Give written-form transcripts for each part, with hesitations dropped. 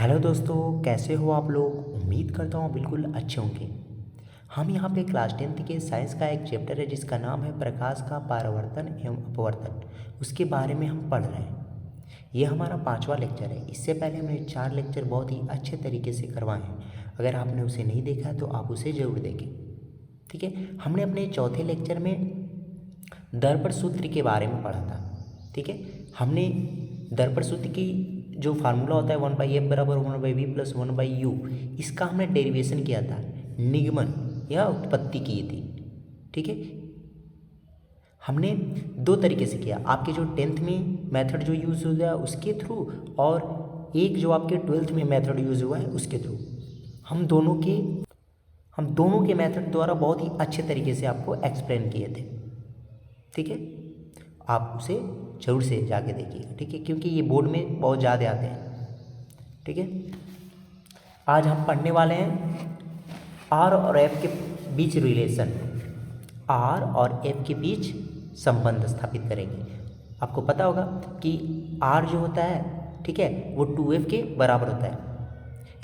Hello दोस्तों, कैसे हो आप लोग। उम्मीद करता हूँ बिल्कुल अच्छे होंगे। हम यहाँ पे क्लास 10th के साइंस का एक चैप्टर है जिसका नाम है प्रकाश का परावर्तन एवं अपवर्तन। उसके बारे में हम पढ़ रहे हैं। ये हमारा 5वां लेक्चर है। इससे पहले हमने 4 लेक्चर बहुत ही अच्छे तरीके से करवाए हैं। अगर आपने उसे नहीं देखा है तो आप उसे ज़रूर देखें। ठीक है, हमने अपने चौथे लेक्चर में दर्पण सूत्र के बारे में पढ़ा था। ठीक है, हमने दर्पण सूत्र की जो फार्मूला होता है 1/f बराबर 1/v प्लस 1/u, इसका हमने डेरिवेशन किया था, निगमन या उत्पत्ति की थी। ठीक है, हमने 2 तरीके से किया, आपके जो 10th में मेथड जो यूज़ हो गया उसके थ्रू, और एक जो आपके 12th में मेथड यूज़ हुआ है उसके थ्रू। हम दोनों के मेथड द्वारा बहुत ही अच्छे तरीके से आपको एक्सप्लेन किए थे। ठीक है, आप उसे जरूर से जाके देखिएगा। ठीक है, क्योंकि ये बोर्ड में बहुत ज़्यादा आते हैं। ठीक है, आज हम पढ़ने वाले हैं आर और एफ के बीच रिलेशन, आर और एफ के बीच संबंध स्थापित करेंगे। आपको पता होगा कि आर जो होता है, ठीक है, वो 2f के बराबर होता है।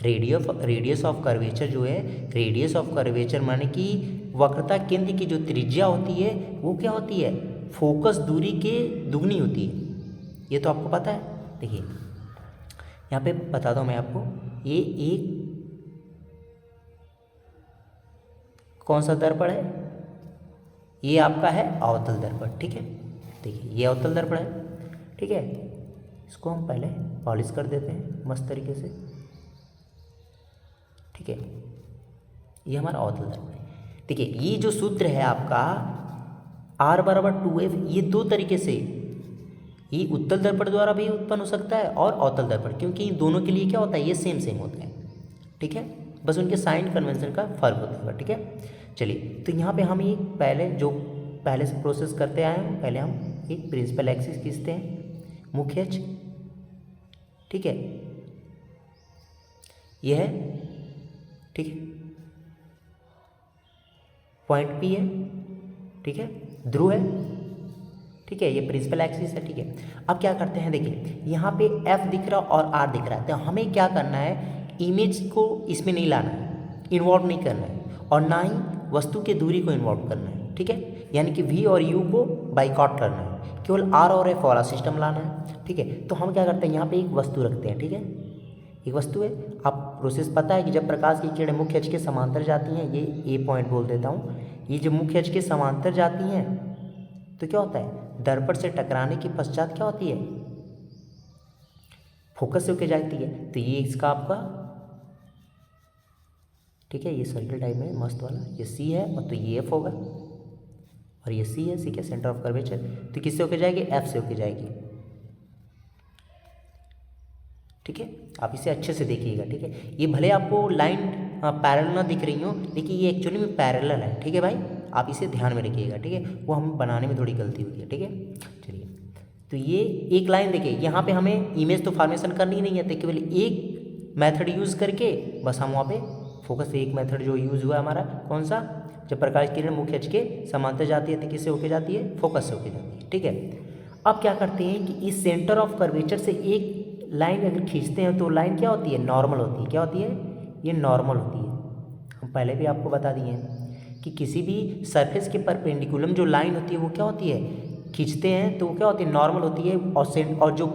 रेडियस ऑफ कर्वेचर जो है, रेडियस ऑफ कर्वेचर माने कि वक्रता केंद्र की जो त्रिज्या होती है वो क्या होती है, फोकस दूरी के दुगनी होती है। ये तो आपको पता है। देखिए यहाँ पे बताता हूँ मैं आपको, ये एक कौन सा दर्पण है, ये आपका है अवतल दर्पण। ठीक है, देखिए ये अवतल दर्पण है। ठीक है, इसको हम पहले पॉलिश कर देते हैं मस्त तरीके से। ठीक है, ये हमारा अवतल दर्पण है। देखिए ये जो सूत्र है आपका r बराबर 2f, ये 2 तरीके से, ये उत्तल दर्पण द्वारा भी उत्पन्न हो सकता है और अवतल दर्पण, क्योंकि इन दोनों के लिए क्या होता है, ये सेम होता है। ठीक है, बस उनके साइन कन्वेंशन का फर्क होता है। ठीक है, चलिए तो यहाँ पे हम ये पहले से प्रोसेस करते आए हैं। पहले हम एक प्रिंसिपल एक्सिस खींचते हैं, मुख्य अक्ष। ठीक है, यह है, ठीक है, पॉइंट P है। ठीक है, ध्रुव है। ठीक है, ये प्रिंसिपल एक्सिस है। ठीक है, अब क्या करते हैं, देखिए यहाँ पे F दिख रहा और R दिख रहा है, तो हमें क्या करना है, इमेज को इसमें नहीं लाना है, इन्वॉल्व नहीं करना है, और ना ही वस्तु की दूरी को इन्वॉल्व करना है। ठीक है, यानी कि V और U को बाइकआउट करना है, केवल R और F वाला सिस्टम लाना है। ठीक है, तो हम क्या करते हैं, यहाँ पे एक वस्तु रखते हैं। ठीक है, एक वस्तु है। आप प्रोसेस पता है कि जब प्रकाश की किरणें मुख्य अक्ष के समांतर जाती हैं, ये A पॉइंट बोल देता हूँ, ये जब मुख्य अक्ष के समांतर जाती हैं तो क्या होता है, दर्पण से टकराने के पश्चात क्या होती है, फोकस से होकर जाती है। तो ये इसका आपका, ठीक है, ये सर्कल टाइप में मस्त वाला, ये C है, और तो ये F होगा, और ये C है, C के सेंटर ऑफ कर्वेचर। तो किससे होकर जाएगी, F से होकर जाएगी। ठीक है, आप इसे अच्छे से देखिएगा। ठीक है, ये भले आपको लाइन पैरेलल ना दिख रही हो, लेकिन ये एक्चुअली में पैरेलल है। ठीक है भाई, आप इसे ध्यान में रखिएगा। ठीक है, वो हम बनाने में थोड़ी गलती हुई है। ठीक है, चलिए तो ये एक लाइन देखिए, यहाँ पे हमें इमेज तो फॉर्मेशन करनी नहीं है, तो केवल एक मेथड यूज़ करके बस हम वहाँ पे फोकस, एक मेथड जो यूज़ हुआ हमारा कौन सा, जब प्रकाश की किरण मुख्य अक्ष के समांतर जाती है तो किससे होकर जाती है, फोकस से होकर जाती है। ठीक है, अब क्या करते हैं कि इस सेंटर ऑफ कर्वेचर से एक लाइन अगर खींचते हैं तो लाइन क्या होती है, नॉर्मल होती है। क्या होती है, ये नॉर्मल होती है। हम पहले भी आपको बता दिए हैं कि किसी भी सरफेस के परपेंडिकुलम जो लाइन होती है वो क्या होती है, खींचते हैं तो वो क्या होती है, नॉर्मल होती है। और जो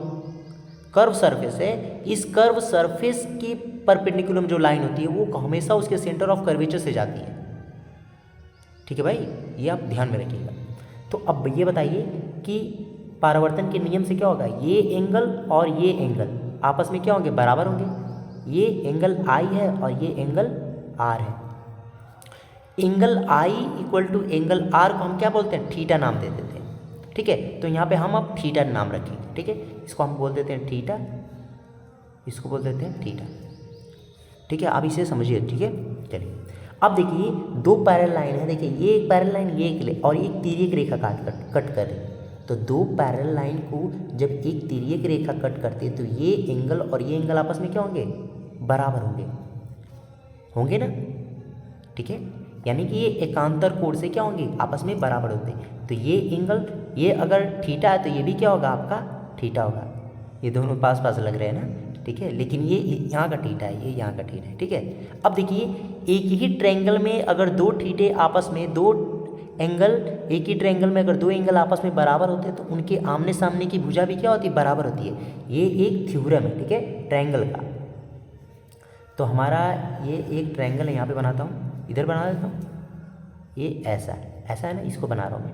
कर्व सरफेस है, इस कर्व सरफेस की परपेंडिकुलम जो लाइन होती है वो हमेशा उसके सेंटर ऑफ कर्वेचर से जाती है। ठीक है भाई, ये आप ध्यान में रखिएगा। तो अब ये बताइए कि परावर्तन के नियम से क्या होगा, ये एंगल और ये एंगल आपस में क्या होंगे, बराबर होंगे। ये एंगल I है और ये एंगल R है। Angle I equal to angle R को हम क्या बोलते हैं, थीटा नाम दे देते हैं। ठीक है, तो यहाँ पे हम अब थीटा नाम रखेंगे। ठीक है, इसको हम बोल देते हैं थीटा, इसको बोल देते हैं थीटा। ठीक है, आप इसे समझिए। ठीक है, चलिए अब देखिए 2 पैरेलल लाइन है। देखिए ये एक पैरेलल लाइन, ये एक, और एक तिर्यक रेखा कट कर रही है। तो 2 पैरेलल लाइन को जब एक तिर्यक रेखा कट करती है तो ये एंगल और ये एंगल आपस में क्या होंगे, बराबर होंगे ना। ठीक है, यानी कि ये एकांतर कोण से क्या होंगे, आपस में बराबर होते हैं। तो ये एंगल, ये अगर थीटा है तो ये भी क्या होगा, आपका थीटा होगा। ये दोनों पास पास लग रहे हैं ना, ठीक है, लेकिन ये यहाँ का थीटा है, ये यहाँ का थीटा है, ठीक है। अब देखिए एक ही ट्रायंगल में अगर दो थीटे आपस में दो एंगल, एक ही ट्रायंगल में अगर दो एंगल आपस में बराबर होते हैं तो उनके आमने सामने की भुजा भी क्या होती है, बराबर होती है। ये एक थ्योरम है, ठीक है, ट्रायंगल का। तो हमारा ये एक ट्रायंगल है, यहाँ पे बनाता हूँ, इधर बना देता हूँ, ये ऐसा है, ऐसा है ना, इसको बना रहा हूँ मैं।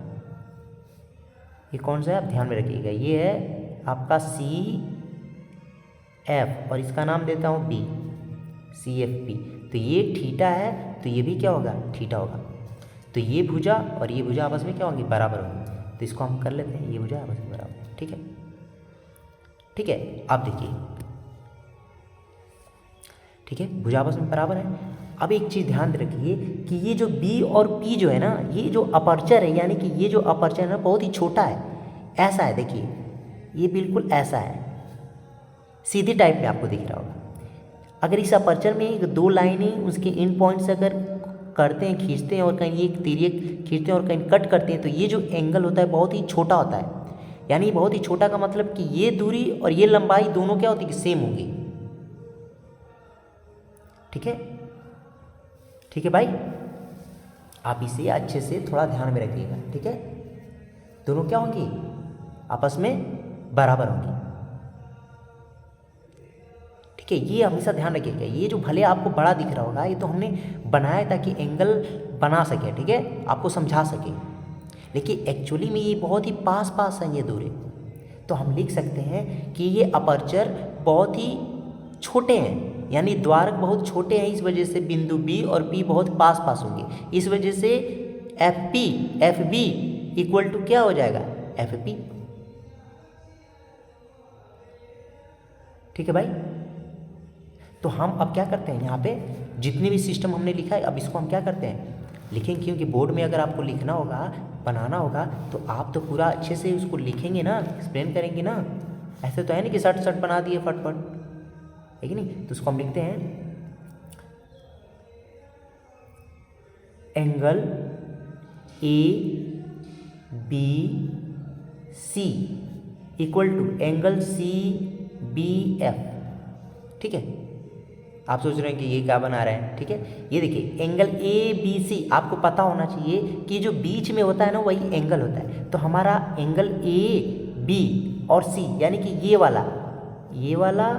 ये कौन सा है आप ध्यान में रखिएगा, ये है आपका सी एफ और इसका नाम देता हूँ बी, सी एफ बी। तो ये थीटा है तो ये भी क्या होगा, थीटा होगा। तो ये भुजा और ये भुजा आपस में क्या होंगी, बराबर होंगी। तो इसको हम कर लेते हैं, ये भुजा आपस में बराबर, ठीक है, ठीक है। आप देखिए, ठीक है, भुजा आपस में बराबर है। अब एक चीज़ ध्यान रखिए कि ये जो बी और पी जो है ना, ये जो अपर्चर है, यानी कि ये जो अपर्चर है ना बहुत ही छोटा है, ऐसा है, देखिए ये बिल्कुल ऐसा है, सीधी टाइप में आपको दिख रहा होगा। अगर इस अपर्चर में दो लाइनें उसके इन पॉइंट से अगर करते हैं, खींचते हैं और कहीं एक तिर्यक खींचते हैं और कहीं कट करते हैं तो ये जो एंगल होता है बहुत ही छोटा होता है। यानी बहुत ही छोटा का मतलब कि ये दूरी और ये लंबाई दोनों क्या होती है, सेम होगी, ठीक है, ठीक है भाई। आप इसे अच्छे से थोड़ा ध्यान में रखिएगा, ठीक है। दोनों क्या होंगी, आपस में बराबर होंगी, ठीक है। ये हमेशा ध्यान रखिएगा। ये जो भले आपको बड़ा दिख रहा होगा, ये तो हमने बनाया ताकि एंगल बना सके, ठीक है, आपको समझा सके, लेकिन एक्चुअली में ये बहुत ही पास पास हैं ये दूरी। तो हम लिख सकते हैं कि ये अपर्चर बहुत ही छोटे हैं, यानी द्वारक बहुत छोटे हैं, इस वजह से बिंदु बी और पी बहुत पास पास होंगे। इस वजह से एफ बी इक्वल टू क्या हो जाएगा, एफ पी, ठीक है भाई। तो हम अब क्या करते हैं, यहाँ पे जितने भी सिस्टम हमने लिखा है अब इसको हम क्या करते हैं, लिखेंगे, क्योंकि बोर्ड में अगर आपको लिखना होगा, बनाना होगा तो आप तो पूरा अच्छे से उसको लिखेंगे ना, एक्सप्लेन करेंगे ना। ऐसे तो है नहीं कि शर्ट शर्ट बना दिए फटफट, है कि नहीं। तो उसको हम लिखते हैं angle A B C equal to angle C B F, ठीक है। आप सोच रहे हैं कि ये क्या बना रहे हैं, ठीक है। ये देखिए एंगल ए बी सी, आपको पता होना चाहिए कि जो बीच में होता है ना वही एंगल होता है। तो हमारा एंगल ए बी और सी यानी कि ये वाला, ये वाला,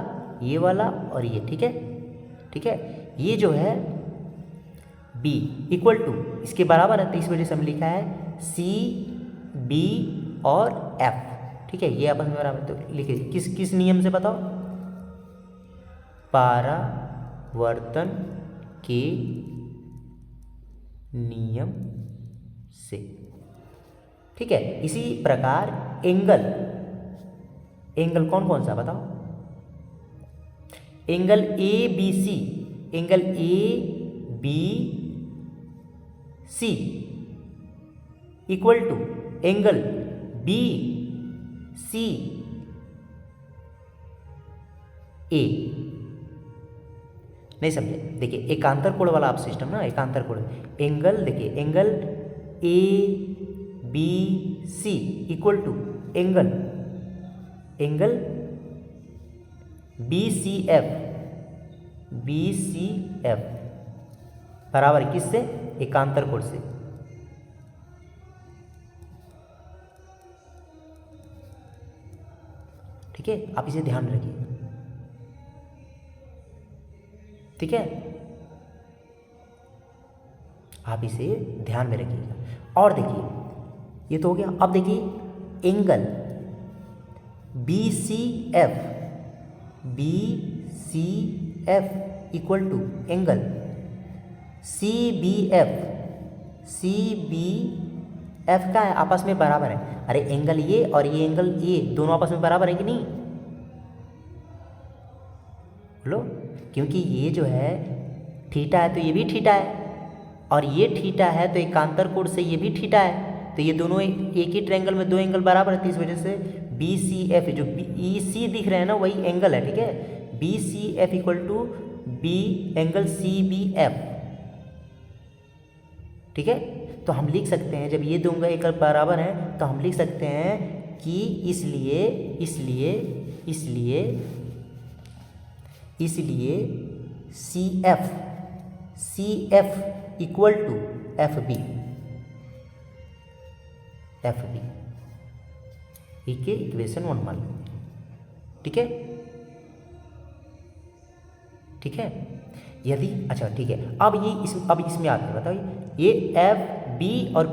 ये वाला और ये, ठीक है, ठीक है। ये जो है बी इक्वल टू इसके बराबर है, तो इस वजह से हम लिखा है सी बी और एफ, ठीक है, ये आपस में बराबर। तो लिखिए किस किस नियम से बताओ, परावर्तन के नियम से, ठीक है। इसी प्रकार एंगल, एंगल कौन कौन सा बताओ, angle A B C, angle A B C equal to angle B C A. नहीं समझे, देखिए एकांतर कोण वाला आप सिस्टम ना, एकांतर कोण, एंगल देखिए angle A B C equal to angle, angle B C F, B C F बराबर किससे, एकांतर कोण से, ठीक है। आप इसे ध्यान में रखिए, ठीक है, आप इसे ध्यान में रखिएगा। और देखिए ये तो हो गया। अब देखिए angle B C F, B C F equal to angle C B F, C B F का है आपस में बराबर है। अरे एंगल ये और ये एंगल ये दोनों आपस में बराबर है कि नहीं, बोलो, क्योंकि ये जो है थीटा है तो ये भी थीटा है, और ये थीटा है तो एकांतर कोण से ये भी थीटा है, तो ये दोनों एक ही ट्रायंगल में दो एंगल बराबर है। तो इस वजह से बी सी एफ जो बी सी दिख रहे हैं ना वही एंगल है, ठीक है। B C F equal to B angle C B F, ठीक है। तो हम लिख सकते हैं जब ये दोनों एंगल बराबर हैं तो हम लिख सकते हैं कि इसलिए इसलिए इसलिए इसलिए C F equal to F B के इक्वेशन 1 मान लेंगे। ठीक है। यदि अच्छा ठीक है, अब इसमें आते हैं, बताओ ये एफ बी और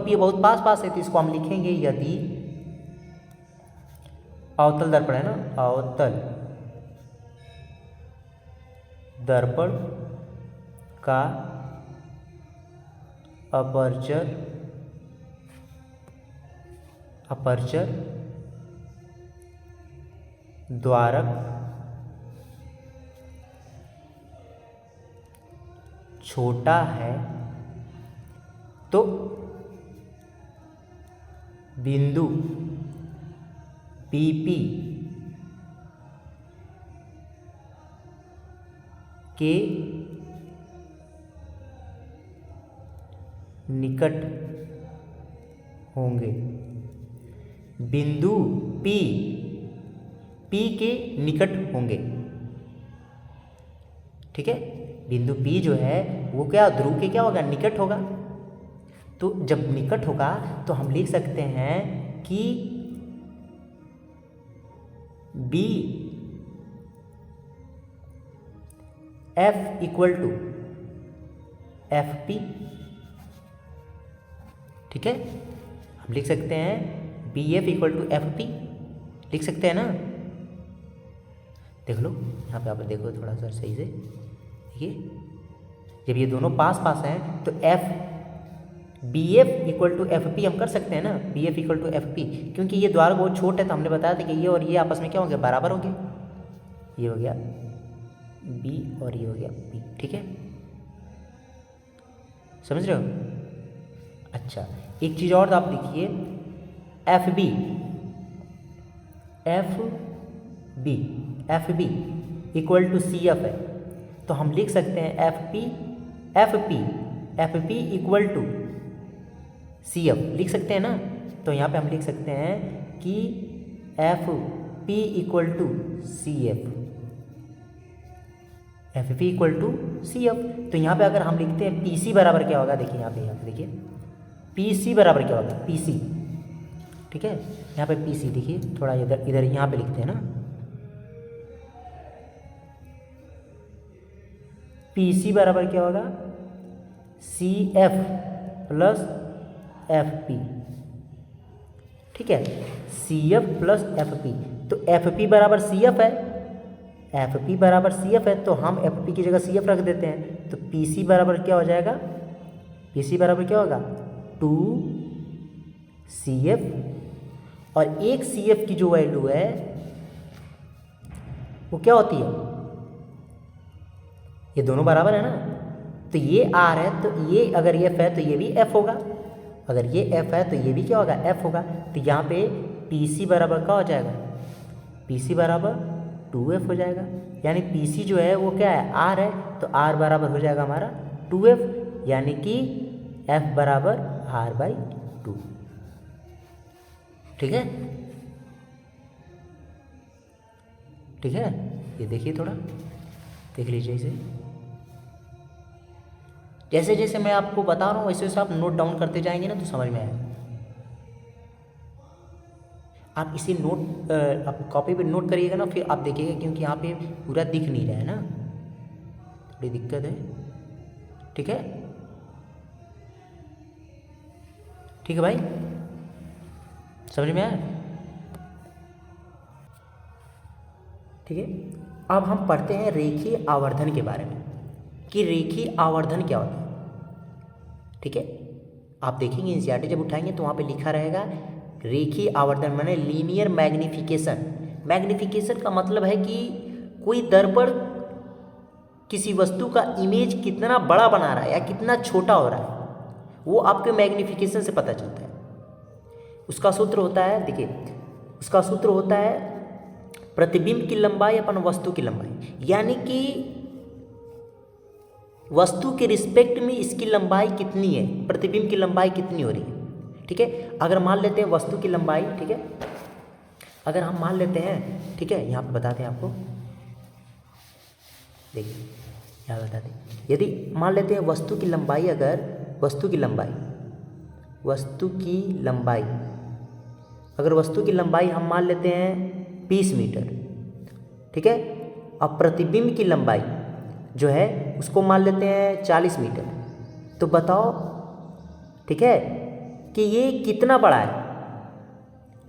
पी बहुत पास है, तो इसको हम लिखेंगे यदि अवतल दर्पण है ना, अवतल दर्पण का अपर्चर द्वारक छोटा है तो बिंदु PP के निकट होंगे। बिंदु P के निकट होंगे। ठीक है, बिंदु P जो है वो क्या ध्रुव के क्या होगा, निकट होगा। तो जब निकट होगा तो हम लिख सकते हैं कि B F equal to FP। ठीक है, हम लिख सकते हैं BF इक्वल टू FP, लिख सकते हैं ना। देख लो यहाँ पे, आप देखो थोड़ा सा सही से, देखिए जब ये दोनों पास हैं तो BF इक्वल टू FP हम कर सकते हैं ना, BF इक्वल टू FP, क्योंकि ये द्वार बहुत छोटे है, तो हमने बताया था कि ये और ये आपस में क्या हो गया, बराबर हो गए। ये हो गया B और ये हो गया P। ठीक है, समझ रहे हो। अच्छा, एक चीज़ और आप देखिए, FB इक्वल टू CF है, तो हम लिख सकते हैं FP इक्वल टू CF, लिख सकते हैं ना। तो यहाँ पे हम लिख सकते हैं कि FP इक्वल टू CF, तो यहाँ पे अगर हम लिखते हैं PC बराबर क्या होगा, देखिए यहाँ पे देखिए PC बराबर क्या होगा, PC। ठीक है, यहाँ पे PC देखिए, थोड़ा इधर यहाँ पे लिखते हैं ना, PC बराबर क्या होगा, CF प्लस FP। ठीक है, CF प्लस FP, तो FP बराबर CF है, तो हम FP की जगह CF रख देते हैं, तो PC बराबर क्या हो जाएगा, PC बराबर क्या होगा 2CF, और एक CF की जो वैल्यू है वो क्या होती है, ये दोनों बराबर है ना, तो ये R है, तो ये अगर ये F है तो ये भी F होगा, अगर ये F है तो ये भी क्या होगा, F होगा। तो यहाँ पे PC बराबर क्या हो जाएगा, PC बराबर 2F हो जाएगा, यानी PC जो है वो क्या है, R है, तो R बराबर हो जाएगा हमारा 2F, यानी कि F बराबर R/2। ठीक है, ये देखिए, थोड़ा देख लीजिए इसे, जैसे जैसे मैं आपको बता रहा हूँ वैसे वैसे आप नोट डाउन करते जाएंगे ना, तो समझ में आएगा। आप इसे आप कॉपी पे नोट करिएगा ना, फिर आप देखिएगा, क्योंकि यहाँ पे पूरा दिख नहीं रहा है ना, थोड़ी दिक्कत है। ठीक है भाई, समझ में आया। ठीक है, अब हम पढ़ते हैं रेखीय आवर्धन के बारे में, कि रेखीय आवर्धन क्या होता है। ठीक है, आप देखेंगे एनसीईआरटी जब उठाएंगे तो वहाँ पे लिखा रहेगा रेखीय आवर्धन माने लीनियर मैग्निफिकेशन का मतलब है कि कोई दर्पण किसी वस्तु का इमेज कितना बड़ा बना रहा है या कितना छोटा हो रहा है, वो आपके मैग्निफिकेशन से पता चलता है। उसका सूत्र होता है, देखिए उसका सूत्र होता है प्रतिबिंब की लंबाई अपन वस्तु की लंबाई, यानी कि वस्तु के रिस्पेक्ट में इसकी लंबाई कितनी है, प्रतिबिंब की लंबाई कितनी हो रही है। ठीक है, अगर मान लेते हैं वस्तु की लंबाई, ठीक है, अगर हम मान लेते हैं, ठीक है, यहाँ पे बताते हैं आपको, देखिए यहाँ बता दें, यदि मान लेते हैं वस्तु की लंबाई, अगर वस्तु की लंबाई अगर वस्तु की लंबाई हम मान लेते हैं 20 मीटर, ठीक है। अब प्रतिबिंब की लंबाई जो है उसको मान लेते हैं 40 मीटर। तो बताओ, ठीक है, कि ये कितना बड़ा है,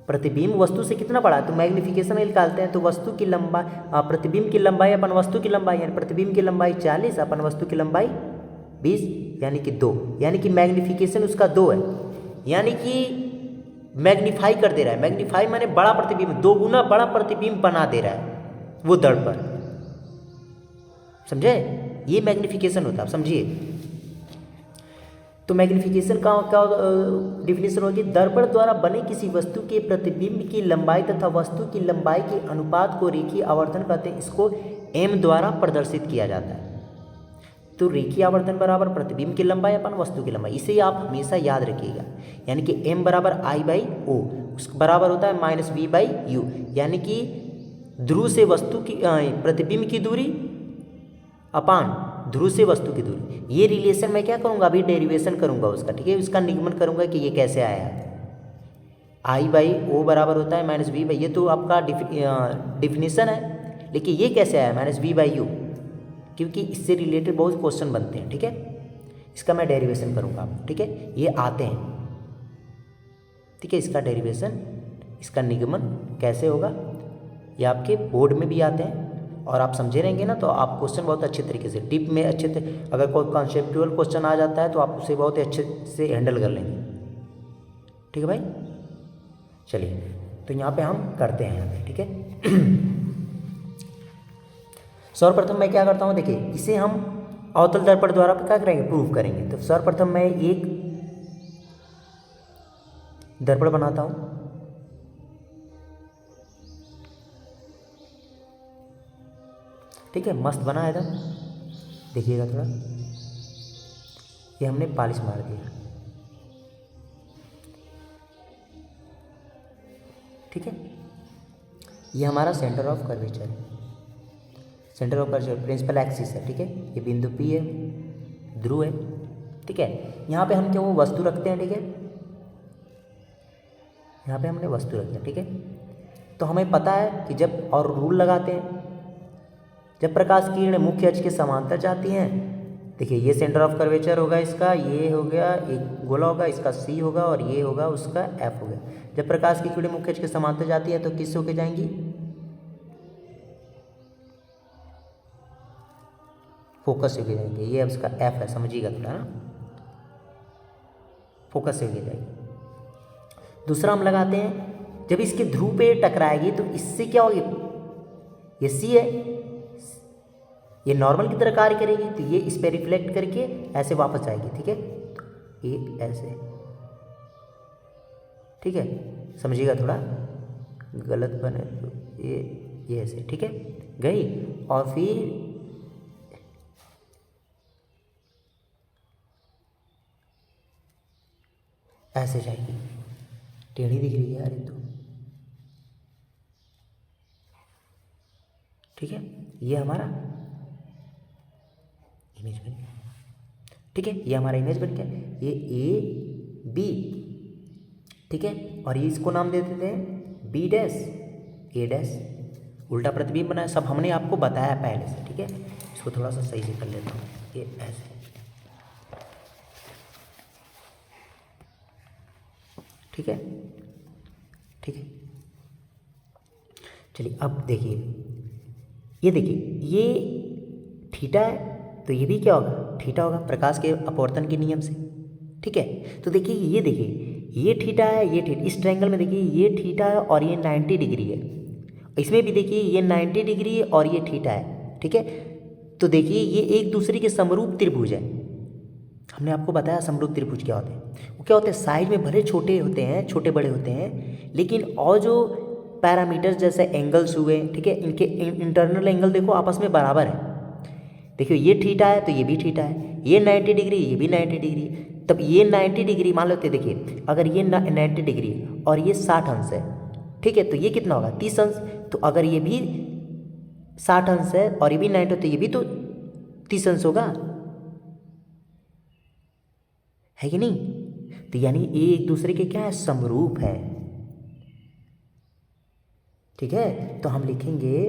प्रतिबिंब वस्तु से कितना बड़ा है। तो मैग्नीफिकेशन निकालते हैं, तो वस्तु की लंबाई, प्रतिबिंब की लंबाई अपन वस्तु की लंबाई, यानी प्रतिबिंब की लंबाई 40, अपन वस्तु की लंबाई 20, यानी कि 2, यानी कि मैग्नीफिकेशन उसका 2 है, यानी कि मैग्नीफाई कर दे रहा है। मैग्नीफाई माने बड़ा प्रतिबिंब, 2 गुना बड़ा प्रतिबिंब बना दे रहा है वो दर्पण, समझे। ये मैग्नीफिकेशन होता है, आप समझिए। तो मैग्नीफिकेशन का क्या डिफिनेशन होगी, दर्पण द्वारा बने किसी वस्तु के प्रतिबिंब की लंबाई तथा वस्तु की लंबाई के अनुपात को रेखीय आवर्धन कहते हैं। इसको m द्वारा प्रदर्शित किया जाता है। तो रेखीय आवर्धन बराबर प्रतिबिंब की लंबाई अपन वस्तु की लंबाई, इसे आप हमेशा याद रखिएगा। यानी कि m बराबर I/O, उसके बराबर होता है -v/u, यानी कि ध्रुव से वस्तु की प्रतिबिंब की दूरी अपान ध्रुव से वस्तु की दूरी। ये रिलेशन मैं क्या करूँगा, अभी डेरिवेशन करूँगा उसका, ठीक है। उसका निगमन करूँगा कि ये कैसे आया है। I/O बराबर होता है -v/, ये तो आपका डिफिनेशन है, लेकिन ये कैसे आया -v/u, क्योंकि इससे रिलेटेड बहुत क्वेश्चन बनते हैं, ठीक है। इसका मैं डेरिवेशन करूँगा, ठीक है। ये आते हैं, ठीक है। इसका डेरिवेशन, इसका निगमन कैसे होगा, ये आपके बोर्ड में भी आते हैं, और आप समझे रहेंगे ना तो आप क्वेश्चन बहुत अच्छे तरीके से डीप में अगर कोई कॉन्सेप्चुअल क्वेश्चन आ जाता है तो आप उसे बहुत ही अच्छे से हैंडल कर लेंगे, ठीक है भाई। चलिए, तो यहाँ पे हम करते हैं यहाँ पे, ठीक है। सर्वप्रथम मैं क्या करता हूँ, देखिए, इसे हम अवतल दर्पण द्वारा क्या करेंगे, प्रूव करेंगे। तो सर्वप्रथम मैं एक दर्पण बनाता हूँ, ठीक है। मस्त बना है एकदम, देखिएगा थोड़ा, ये हमने पॉलिश मार दिया, ठीक है। ये हमारा सेंटर ऑफ कर्वेचर है, centre of curvature principal axis है, ठीक है। ये बिंदु P है, ध्रुव है, ठीक है। यहाँ पे हम क्या वो वस्तु रखते हैं, ठीक है। यहाँ पे हमने वस्तु रख दिया, ठीक है। तो हमें पता है कि जब, और रूल लगाते हैं, जब प्रकाश की किरण मुख्य अक्ष के समांतर जाती हैं, देखिए ये सेंटर ऑफ कर्वेचर होगा इसका, ये हो गया एक गोला होगा, इसका C होगा, और ये होगा उसका F हो गया। जब प्रकाश की किरण मुख्य अक्ष के समांतर जाती है तो किस होके जाएंगी, फोकस से होके जाएंगे। ये उसका F है, समझिएगा थोड़ा ना, फोकस से होके जाएगी। दूसरा हम लगाते हैं, जब इसके ध्रुव पे टकराएगी तो इससे क्या होगी, ये C है, ये नॉर्मल की तरह कार्य करेगी, तो ये इस पर रिफ्लेक्ट करके ऐसे वापस आएगी, ठीक है। तो ये ऐसे, ठीक है, समझिएगा थोड़ा, गलत बने तो ये ऐसे, ठीक है, गई। और फिर ऐसे जाएगी, टेढ़ी दिख रही है यार ये तो, ठीक है। ये हमारा इमेज बन गया, ठीक है। ये हमारा इमेज बन गया, ये AB, ठीक है। और ये इसको नाम दे देते हैं B डैश, A डैश, उल्टा प्रतिबिंब बनाया, सब हमने आपको बताया पहले से, ठीक है। इसको थोड़ा सा सही से कर लेता हूँ, ये ऐसे, ठीक है, ठीक है। चलिए अब देखिए, ये देखिए, ये थीटा है, तो ये भी क्या होगा, थीटा होगा, प्रकाश के अपवर्तन के नियम से, ठीक है। तो देखिए, ये देखिए, ये थीटा है, ये थीटा, इस ट्रायंगल में देखिए ये थीटा है और ये 90 डिग्री है, इसमें भी देखिए ये 90 डिग्री है और ये थीटा है, ठीक है। तो देखिए ये एक दूसरे के समरूप त्रिभुज है, हमने आपको बताया समरूप त्रिभुज क्या होते हैं। वो क्या होते हैं, साइड में भले छोटे होते हैं, छोटे बड़े होते हैं, लेकिन और जो पैरामीटर्स जैसे एंगल्स हुए, ठीक है, इनके इंटरनल एंगल देखो आपस में बराबर है। देखिए ये थीटा है तो ये भी थीटा है, ये 90 डिग्री, ये भी 90 डिग्री, तब ये 90 डिग्री मान लेते, देखिए अगर ये 90 डिग्री और ये 60 अंश है, ठीक है, तो ये कितना होगा, 30 अंश। तो अगर ये भी 60 अंश है और ये भी 90 तो ये भी तो 30 अंश होगा, है कि नहीं? तो यानी ये एक दूसरे के क्या है, समरूप है। ठीक है, तो हम लिखेंगे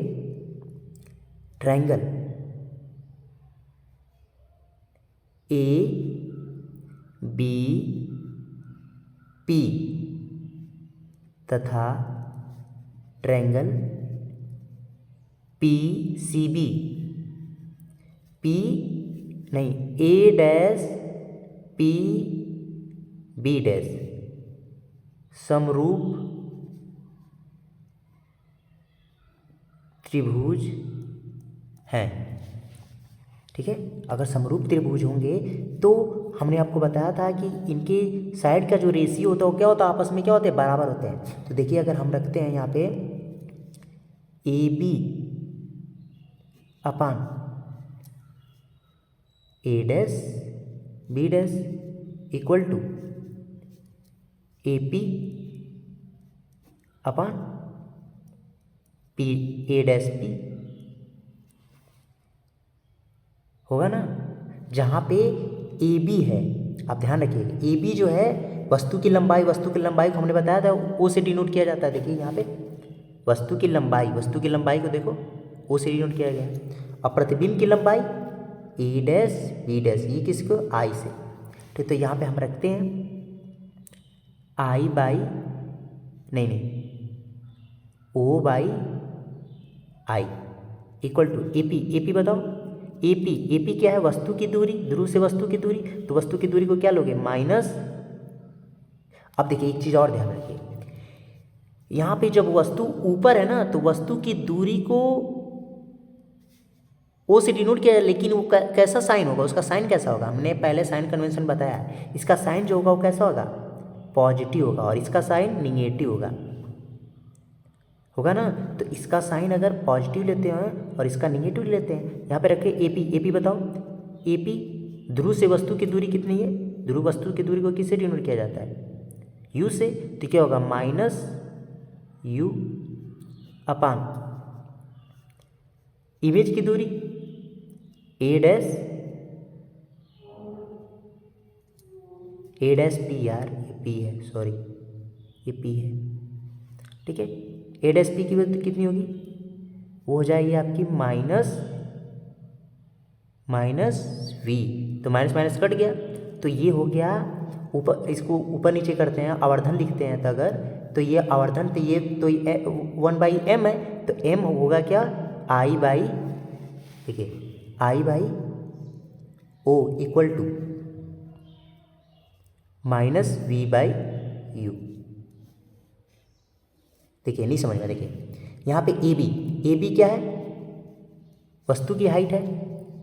ट्रायंगल ए बी पी तथा triangle P C B, P नहीं, A dash P B dash समरूप त्रिभुज हैं। ठीक है, अगर समरूप त्रिभुज होंगे तो हमने आपको बताया था कि इनके साइड का जो रेशियो होता है वो क्या होता है, आपस में क्या होते हैं, बराबर होते हैं। तो देखिए अगर हम रखते हैं यहाँ पे A B upon A dash B dash equal to A P upon P A dash P, होगा ना। जहाँ पे ए बी है, आप ध्यान रखिएगा, ए बी जो है वस्तु की लंबाई को हमने बताया था ओ से डिनोट किया जाता है। देखिए यहाँ पे वस्तु की लंबाई को देखो ओ से डिनोट किया गया है। और प्रतिबिंब की लंबाई ए डैश बी डैश, ये किसको, आई से। ठीक, तो यहाँ पे हम रखते हैं आई बाई नहीं O by I equal to A P बताओ, ए पी क्या है, वस्तु की दूरी, ध्रुव से वस्तु की दूरी, तो वस्तु की दूरी को क्या लोगे, माइनस। अब देखिए एक चीज़ और ध्यान रखिए, यहाँ पे जब वस्तु ऊपर है ना तो वस्तु की दूरी को ओ से डिनोट किया है, लेकिन वो कैसा साइन होगा, उसका साइन कैसा होगा, हमने पहले साइन कन्वेंशन बताया है। इसका साइन जो होगा वो कैसा होगा, पॉजिटिव होगा, और इसका साइन निगेटिव होगा ना। तो इसका साइन अगर पॉजिटिव लेते हैं और इसका निगेटिव लेते हैं, यहाँ पे रखे ए पी बताओ, ए पी ध्रुव से वस्तु की दूरी कितनी है, ध्रुव वस्तु की दूरी को किससे डिनोट किया जाता है, यू से। तो क्या होगा, माइनस यू अपान इमेज की दूरी ए डैश पी, यार ये पी है, सॉरी ये पी है। ठीक है, ए डैश पी की वैल्यू कितनी होगी, वो हो जाएगी आपकी माइनस वी। तो माइनस माइनस कट गया, तो ये हो गया ऊपर, इसको ऊपर नीचे करते हैं, आवर्धन लिखते हैं, तो अगर तो ये आवर्धन, तो ये 1/m है, तो m होगा क्या, आई बाई, देखिए I by O equal to minus V by U. देखिए नहीं समझ में, देखिए यहाँ पे ए बी क्या है, वस्तु की हाइट है,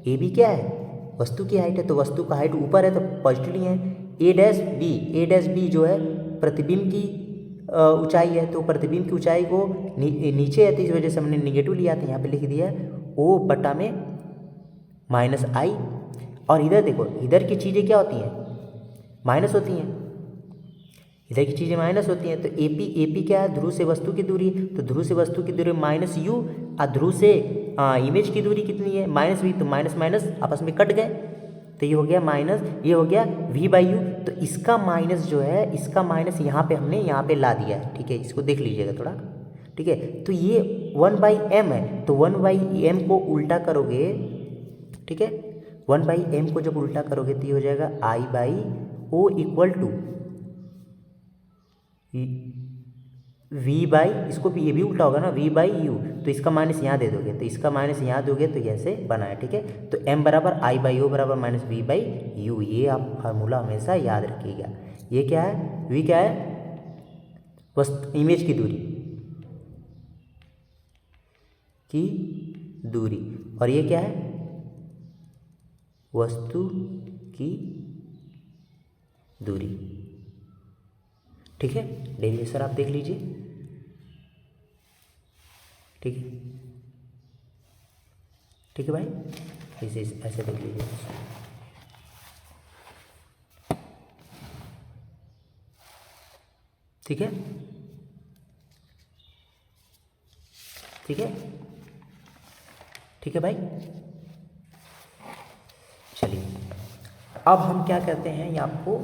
ए बी क्या है, वस्तु की हाइट है, तो वस्तु का हाइट ऊपर है तो पॉजिटिवली है। ए डैश बी जो है प्रतिबिंब की ऊंचाई है, तो प्रतिबिंब की ऊंचाई को नीचे है, तो इस वजह से हमने निगेटिव लिया, तो यहाँ पे लिख दिया ओ बटा में माइनस आई। और इधर देखो, इधर की चीज़ें क्या होती हैं, माइनस होती हैं, इधर की चीज़ें माइनस होती हैं। तो ए पी क्या है, ध्रुव से वस्तु की दूरी, तो ध्रुव से वस्तु की दूरी माइनस यू, और ध्रुव से इमेज की दूरी कितनी है, माइनस वी, तो माइनस माइनस आपस में कट गए, तो ये हो गया माइनस, ये हो गया वी बाई यू। तो इसका माइनस जो है, इसका माइनस यहाँ पे हमने यहाँ पे ला दिया है। ठीक है, इसको देख लीजिएगा थोड़ा। ठीक है, तो ये 1/m है, तो 1/m को उल्टा करोगे, ठीक है, 1/m को जब उल्टा करोगे तो ये हो जाएगा I by O equal to V by, इसको भी, ये भी उल्टा होगा ना, वी बाई यू, तो इसका माइनस यहाँ दे दोगे, तो इसका माइनस यहाँ दोगे, तो ऐसे बना है। ठीक है, तो m बराबर आई बाई ओ बराबर माइनस वी बाई यू, ये आप फार्मूला हमेशा याद रखिएगा। ये क्या है, वी क्या है, इमेज की दूरी, और ये क्या है, वस्तु की दूरी। ठीक है, डेरिवेशन आप देख लीजिए। ठीक है, ठीक है भाई, इसे ऐसे देख लीजिए। ठीक है, ठीक है, ठीक है भाई। चलिए अब हम क्या करते हैं, ये आपको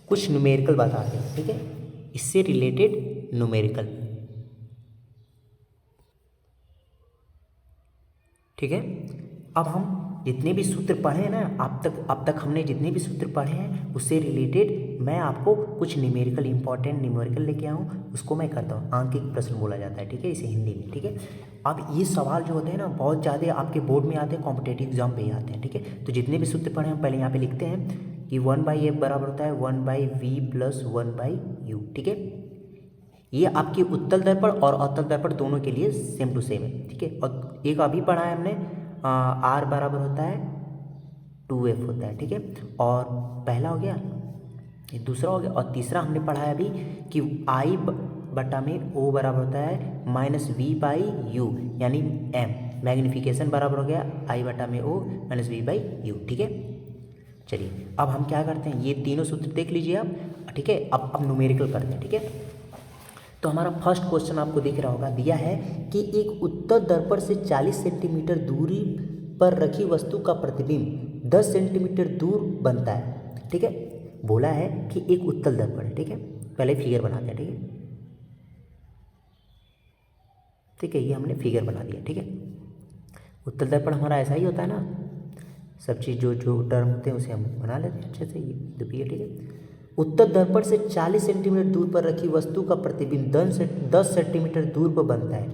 कुछ न्यूमेरिकल बताते हैं, ठीक है, इससे रिलेटेड न्यूमेरिकल, ठीक है। अब हम जितने भी सूत्र पढ़े हैं ना, अब तक हमने जितने भी सूत्र पढ़े हैं उससे रिलेटेड मैं आपको कुछ न्यूमेरिकल, इंपॉर्टेंट न्यूमेरिकल लेके आऊँ, उसको मैं करता हूँ। आंकिक प्रश्न बोला जाता है, ठीक है, इसे हिंदी में, ठीक है। अब ये सवाल जो होते हैं ना बहुत ज़्यादा आपके बोर्ड में आते हैं, कॉम्पिटेटिव एग्जाम पे ही आते हैं, ठीक है। तो जितने भी सूत्र पढ़े हम पहले यहाँ पे लिखते हैं कि 1/f बराबर होता है 1/v + 1/u, ठीक है। ये आपकी उत्तल दर्पण और अवतल दर्पण दोनों के लिए सेम टू सेम है, ठीक है। और एक अभी पढ़ा है हमने r बराबर होता है 2f होता है, ठीक है। और पहला हो गया, ये दूसरा हो गया, और तीसरा हमने पढ़ा है अभी कि I बटा में O बराबर होता है -v/u, यानी m मैग्नीफिकेशन बराबर हो गया I बटा में O -v/u, ठीक है। चलिए अब हम क्या करते हैं, ये तीनों सूत्र देख लीजिए आप, ठीक है। अब न्यूमेरिकल करते हैं, ठीक है। तो हमारा फर्स्ट क्वेश्चन आपको दिख रहा होगा, दिया है कि एक उत्तल दर्पण से 40 सेंटीमीटर दूरी पर रखी वस्तु का प्रतिबिंब 10 सेंटीमीटर दूर बनता है, ठीक है। बोला है कि एक उत्तल दर्पण है, ठीक है। पहले फिगर बनाते हैं, ठीक है, ठीक है। ये हमने फिगर बना दिया, ठीक है। उत्तल दर्पण हमारा ऐसा ही होता है ना, सब चीज़ जो टर्म होते हैं उसे हम बना लेते हैं अच्छे से, ये देखिए, ठीक है। उत्तल दर्पण से 40 सेंटीमीटर दूर पर रखी वस्तु का प्रतिबिंब 10 सेंटीमीटर दूर पर बनता है,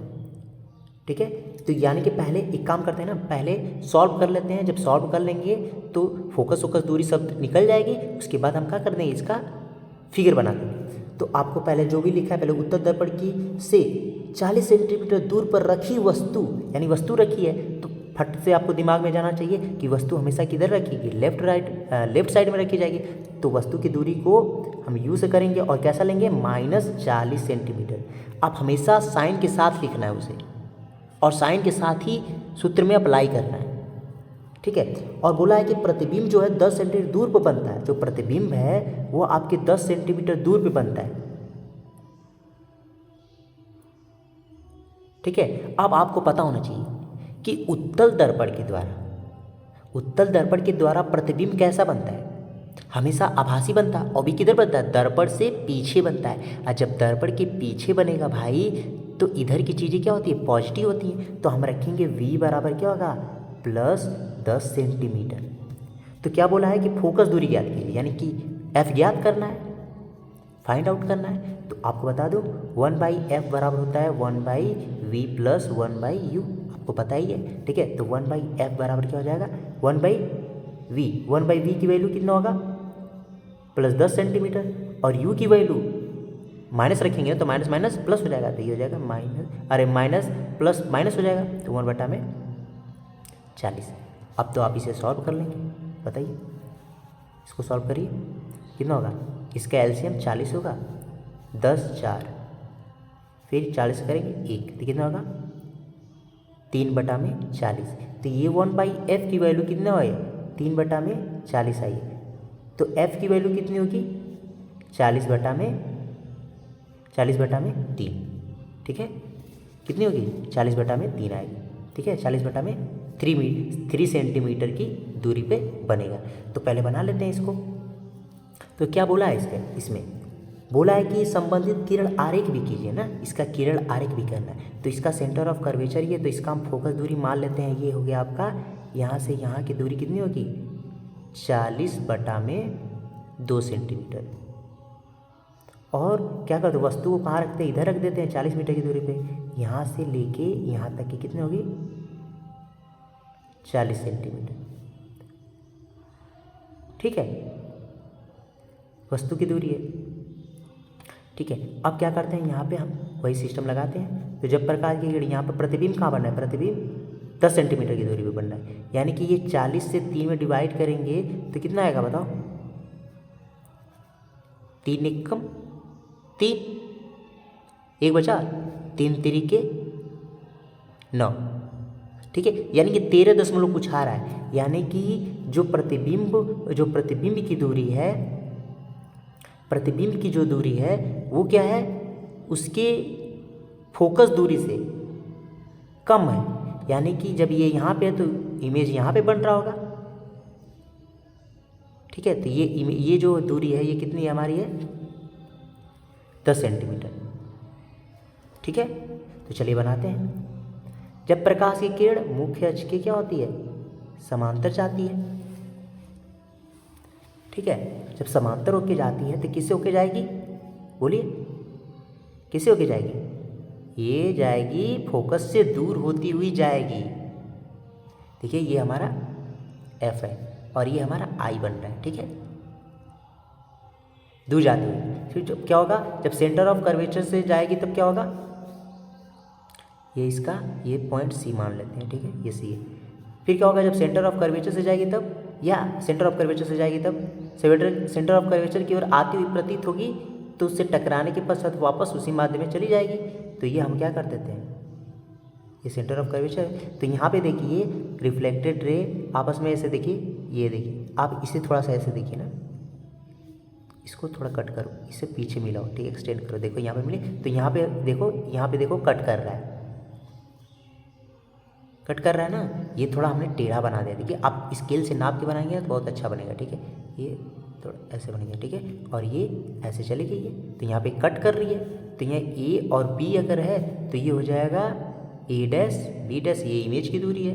ठीक है। तो यानी कि पहले एक काम करते हैं ना, पहले सॉल्व कर लेते हैं। जब सॉल्व कर लेंगे तो फोकस दूरी सब निकल जाएगी, उसके बाद हम क्या कर देंगे, इसका फिगर बना देंगे। तो आपको पहले जो भी लिखा है, पहले उत्तल दर्पण की से 40 सेंटीमीटर दूर पर रखी वस्तु, यानी वस्तु रखी है, तो फट से आपको दिमाग में जाना चाहिए कि वस्तु हमेशा किधर रखीगी, लेफ्ट साइड में रखी जाएगी। तो वस्तु की दूरी को हम यू से करेंगे और कैसा लेंगे, -40 सेंटीमीटर। अब हमेशा साइन के साथ लिखना है उसे, और साइन के साथ ही सूत्र में अप्लाई करना है, ठीक है। और बोला है कि प्रतिबिंब जो है 10 सेंटीमीटर दूर पर बनता है, जो प्रतिबिंब है वो आपके 10 सेंटीमीटर दूर पर बनता है, ठीक है। अब आपको पता होना चाहिए कि उत्तल दर्पण के द्वारा प्रतिबिंब कैसा बनता है, हमेशा आभासी बनता है। और भी किधर बनता है, दर्पण से पीछे बनता है। और जब दर्पण के पीछे बनेगा भाई, तो इधर की चीज़ें क्या होती है, पॉजिटिव होती हैं। तो हम रखेंगे v बराबर क्या होगा, +10 सेंटीमीटर। तो क्या बोला है कि फोकस दूरी ज्ञात कीजिए, यानी कि f ज्ञात करना है, फाइंड आउट करना है। तो आपको बता दो 1/f बराबर होता है 1/v + 1/u, आपको पता ही है, ठीक है। तो 1/f बराबर क्या हो जाएगा, 1/v की वैल्यू कितना होगा, +10 सेंटीमीटर, और u की वैल्यू माइनस रखेंगे ना, तो माइनस माइनस प्लस हो जाएगा, तो ये हो जाएगा माइनस प्लस माइनस हो जाएगा, तो 1/40। अब तो आप इसे सॉल्व कर लेंगे, बताइए, इसको सॉल्व करिए, कितना होगा, इसका एलसीएम 40 होगा, 10 4, फिर 40 करेंगे 1, तो कितना होगा 3/40। तो ये 1/f की वैल्यू कितना है, 3/40 आई है। तो f की वैल्यू कितनी होगी, 40/3, ठीक है। कितनी होगी, 40/3 आएगी, ठीक है। 40/3 सेंटीमीटर की दूरी पे बनेगा। तो पहले बना लेते हैं इसको। तो क्या बोला है इसमें बोला है कि संबंधित किरण आरेख भी कीजिए ना, इसका किरण आरेख भी करना है। तो इसका सेंटर ऑफ कर्वेचर ये, तो इसका हम फोकस दूरी मान लेते हैं, ये हो गया आपका, यहाँ से यहाँ की दूरी कितनी होगी, 40/2 सेंटीमीटर। और क्या करते, वस्तु को कहाँ रखते हैं, इधर रख देते हैं 40 मीटर की दूरी पे। यहाँ से लेके यहाँ तक की कितनी होगी, 40 सेंटीमीटर, ठीक है, वस्तु की दूरी है, ठीक है। अब क्या करते हैं, यहाँ पे हम वही सिस्टम लगाते हैं। तो जब प्रकाश की किरण, यहाँ पर प्रतिबिंब कहाँ बनना है, प्रतिबिंब 10 सेंटीमीटर की दूरी पे बनना है, यानी कि ये 40 से 3 में डिवाइड करेंगे तो कितना आएगा बताओ, 3 एकम 3, 1 बचा, 3 तिरिके 9, ठीक है। यानी कि 13 कुछ आ रहा है, यानी कि जो प्रतिबिंब की दूरी है, प्रतिबिंब की जो दूरी है वो क्या है, उसके फोकस दूरी से कम है। यानी कि जब ये यहाँ पे है तो इमेज यहाँ पे बन रहा होगा, ठीक है। तो ये जो दूरी है ये कितनी है हमारी है 10 सेंटीमीटर, ठीक है। तो चलिए बनाते हैं। जब प्रकाश की किरण मुख्य अक्ष के क्या होती है समांतर जाती है, ठीक है। जब समांतर होके जाती है तो किससे होके जाएगी, बोलिए किससे होके जाएगी, ये जाएगी फोकस से दूर होती हुई जाएगी। देखिए ये हमारा एफ है और ये हमारा आई बन रहा है, ठीक है, दूर जाती हुई। फिर जब क्या होगा, जब सेंटर ऑफ कर्वेचर से जाएगी तब क्या होगा, ये इसका ये पॉइंट सी मान लेते हैं, ठीक है, ये सी है। फिर क्या होगा, जब सेंटर ऑफ कर्वेचर से जाएगी तब, या सेंटर ऑफ कर्वेचर से जाएगी तब सेंटर ऑफ कर्वेचर की ओर आती हुई प्रतीत होगी, तो उससे टकराने के पश्चात वापस उसी माध्यम में चली जाएगी। तो ये हम क्या कर देते हैं, ये सेंटर ऑफ कर्वेचर है। तो यहाँ पे देखिए रिफ्लेक्टेड रे आपस में ऐसे देखिए, ये देखिए आप इसे थोड़ा सा ऐसे देखिए ना, इसको थोड़ा कट करो, इसे पीछे मिलाओ, ठीक है, एक्सटेंड करो, देखो यहाँ पे मिले। तो यहाँ पे देखो कट कर रहा है, कट कर रहा है ना, ये थोड़ा हमने टेढ़ा बना दिया। देखिए आप स्केल से नाप के बनाएंगे तो बहुत अच्छा बनेगा, ठीक है। ये थोड़ा ऐसे बनेगा, ठीक है, और ये ऐसे चली गई है, तो यहाँ पे कट कर रही है। तो यहाँ ए और बी अगर है तो ये हो जाएगा ए डैश बी डैश, ये इमेज की दूरी है,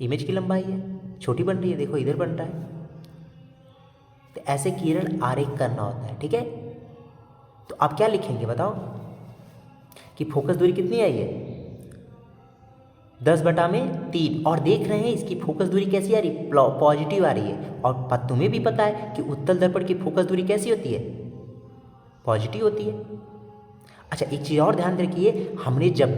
इमेज की लंबाई है, छोटी बन रही है, देखो इधर बन रहा है। तो ऐसे किरण आरेख करना होता है, ठीक है। तो आप क्या लिखेंगे बताओ कि फोकस दूरी कितनी आई है 10/3, और देख रहे हैं इसकी फोकस दूरी कैसी आ रही है, पॉजिटिव आ रही है। और तुम्हें भी पता है कि उत्तल दर्पण की फोकस दूरी कैसी होती है, पॉजिटिव होती है। अच्छा एक चीज़ और ध्यान रखिए, हमने जब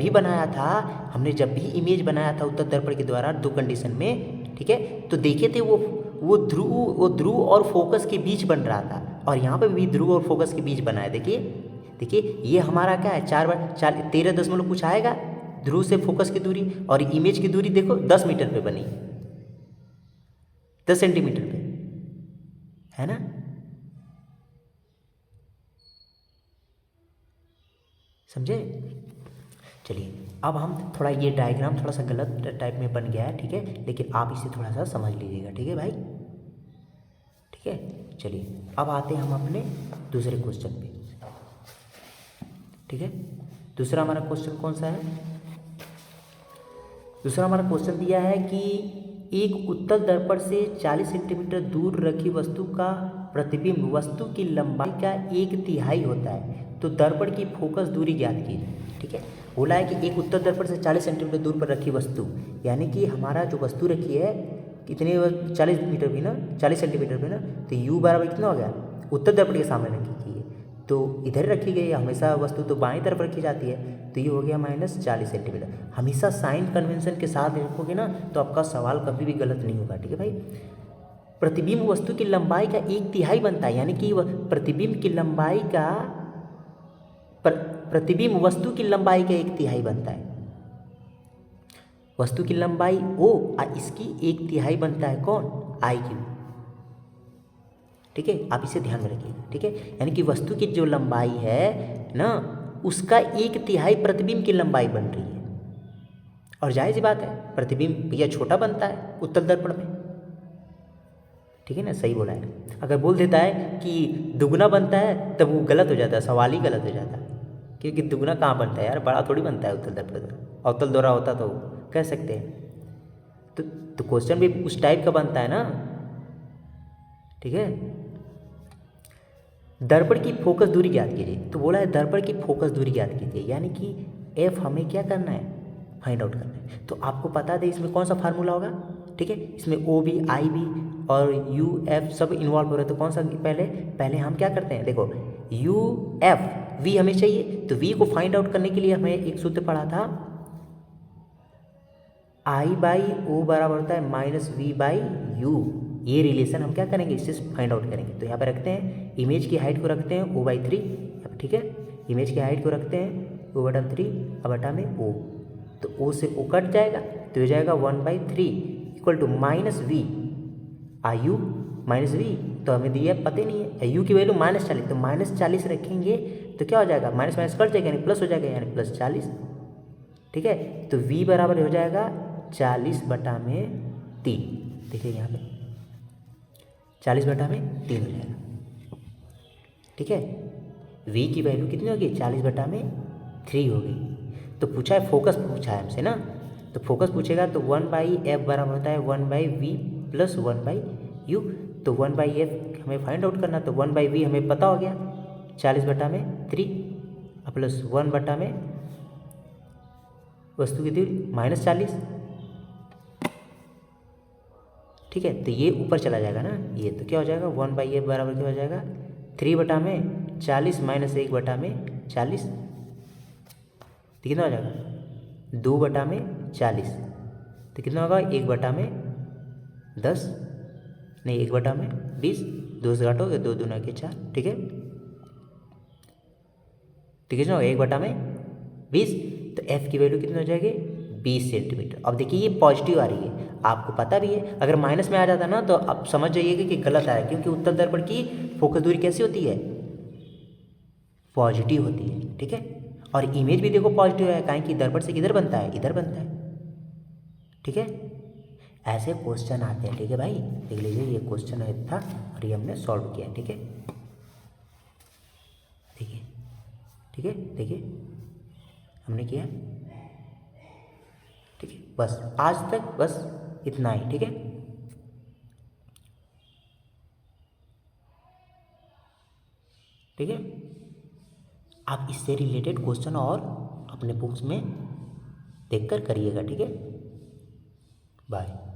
भी इमेज बनाया था उत्तल दर्पण के द्वारा 2 कंडीशन में, ठीक है, तो देखे थे वो ध्रुव और फोकस के बीच बन रहा था, और यहाँ पे भी ध्रुव और फोकस के बीच बना है। देखिए ये हमारा क्या है 13 दशमलव कुछ आएगा ध्रुव से फोकस की दूरी, और इमेज की दूरी देखो 10 मीटर पे बनी, 10 सेंटीमीटर पे, है ना। समझे। चलिए अब हम थोड़ा, ये डायग्राम थोड़ा सा गलत टाइप में बन गया है, ठीक है, लेकिन आप इसे थोड़ा सा समझ लीजिएगा, ठीक है भाई, ठीक है। चलिए अब आते हैं हम अपने दूसरे क्वेश्चन पे, ठीक है। दूसरा हमारा क्वेश्चन कौन सा है, दूसरा हमारा क्वेश्चन दिया है कि एक उत्तल दर्पण से 40 सेंटीमीटर दूर रखी वस्तु का प्रतिबिंब वस्तु की लंबाई का 1/3 होता है, तो दर्पण की फोकस दूरी ज्ञात कीजिए, ठीक है। बोला है कि एक उत्तल दर्पण से 40 सेंटीमीटर दूर पर रखी वस्तु, यानी कि हमारा जो वस्तु रखी है कितने 40 मीटर भी ना, 40 सेंटीमीटर पे ना, तो u बराबर कितना हो गया, उत्तल दर्पण के सामने रखी है, तो इधर रखी गई है, हमेशा वस्तु तो बाएं तरफ रखी जाती है, तो ये हो गया -40 सेंटीमीटर। हमेशा साइन कन्वेंशन के साथ रखोगे ना तो आपका सवाल कभी भी गलत नहीं होगा, ठीक है भाई। प्रतिबिंब वस्तु की लंबाई का 1/3 बनता है, यानी कि प्रतिबिंब की लंबाई का प्रतिबिंब वस्तु की लंबाई का 1/3 बनता है, वस्तु की लंबाई ओ और इसकी 1/3 बनता है कौन, आई की, ठीक है। आप इसे ध्यान में रखिएगा, ठीक है, यानी कि वस्तु की जो लंबाई है ना उसका 1/3 प्रतिबिंब की लंबाई बन रही है, और जाहिर सी बात है प्रतिबिंब भैया छोटा बनता है उत्तल दर्पण में, ठीक है ना, सही बोला है। अगर बोल देता है कि दुगना बनता है तब वो गलत हो जाता है, सवाल ही गलत हो जाता है, क्योंकि दुगना कहाँ बनता है यार, बड़ा थोड़ी बनता है उत्तल दर्पण, अवतल दोहरा होता तो कह सकते हैं। तो क्वेश्चन भी उस टाइप का बनता है ना, ठीक है। दर्पण की फोकस दूरी ज्ञात कीजिए, तो बोला है दर्पण की फोकस दूरी ज्ञात कीजिए, यानी कि एफ हमें क्या करना है, फाइंड आउट करना है। तो आपको बता दें इसमें कौन सा फार्मूला होगा, ठीक है, इसमें ओ भी आई भी और यू एफ सब इन्वॉल्व हो रहे हैं, तो कौन सा पहले हम क्या करते हैं, देखो यू एफ वी हमें चाहिए, तो वी को फाइंड आउट करने के लिए हमें एक सूत्र पढ़ा था, I/O बराबर होता है -V/U। ये रिलेशन हम क्या करेंगे, इससे फाइंड आउट करेंगे। तो यहाँ पे रखते हैं इमेज की हाइट को रखते हैं O/3, ठीक है, इमेज की हाइट को रखते हैं O/3 बटा में O, तो O से O कट जाएगा, तो हो जाएगा 1/3 equal to -V IU -V, तो हमें दिया पता नहीं है, U की वैल्यू -40, तो -40 रखेंगे तो क्या हो जाएगा, माइनस कट जाएगा यानी प्लस हो जाएगा, यानी +40, ठीक है। तो v बराबर हो जाएगा 40/3। देखिए यहाँ पे 40/3 हो जाएगा, ठीक है। v की वैल्यू कितनी होगी, 40/3 होगी। तो पूछा है, फोकस पूछा है हमसे ना, तो फोकस पूछेगा तो 1/f बराबर होता है 1/v प्लस 1/u। तो 1/f हमें फाइंड आउट करना, तो 1/v हमें पता हो गया 40/3 प्लस 1 में वस्तु की दूरी -40, ठीक है। तो ये ऊपर चला जाएगा ना ये, तो क्या हो जाएगा 1/f बराबर क्या हो जाएगा 3/40 -1/40, तो कितना हो जाएगा 2/40, तो कितना होगा 1/10, नहीं 1/20, 2 से घटाओगे 2 दूना के 4, ठीक है। तो कितना होगा 1/20, तो f की वैल्यू कितनी हो जाएगी 20 सेंटीमीटर। अब देखिए ये पॉजिटिव आ रही है, आपको पता भी है, अगर माइनस में आ जाता ना तो आप समझ जाइएगा कि गलत आया, क्योंकि उत्तल दर्पण की फोकस दूरी कैसी होती है, पॉजिटिव होती है, ठीक है। और इमेज भी देखो पॉजिटिव है, काहे कि दर्पण से किधर बनता है, इधर बनता है, ठीक है। ऐसे क्वेश्चन आते हैं, ठीक है भाई। देख लीजिए ये क्वेश्चन है था और ये हमने सॉल्व किया, ठीक है। देखिए, ठीक है, देखिए हमने किया, ठीक है। बस आज तक बस इतना ही, ठीक है। ठीक है, आप इससे रिलेटेड क्वेश्चन और अपने बुक्स में देखकर करिएगा, ठीक है। बाय।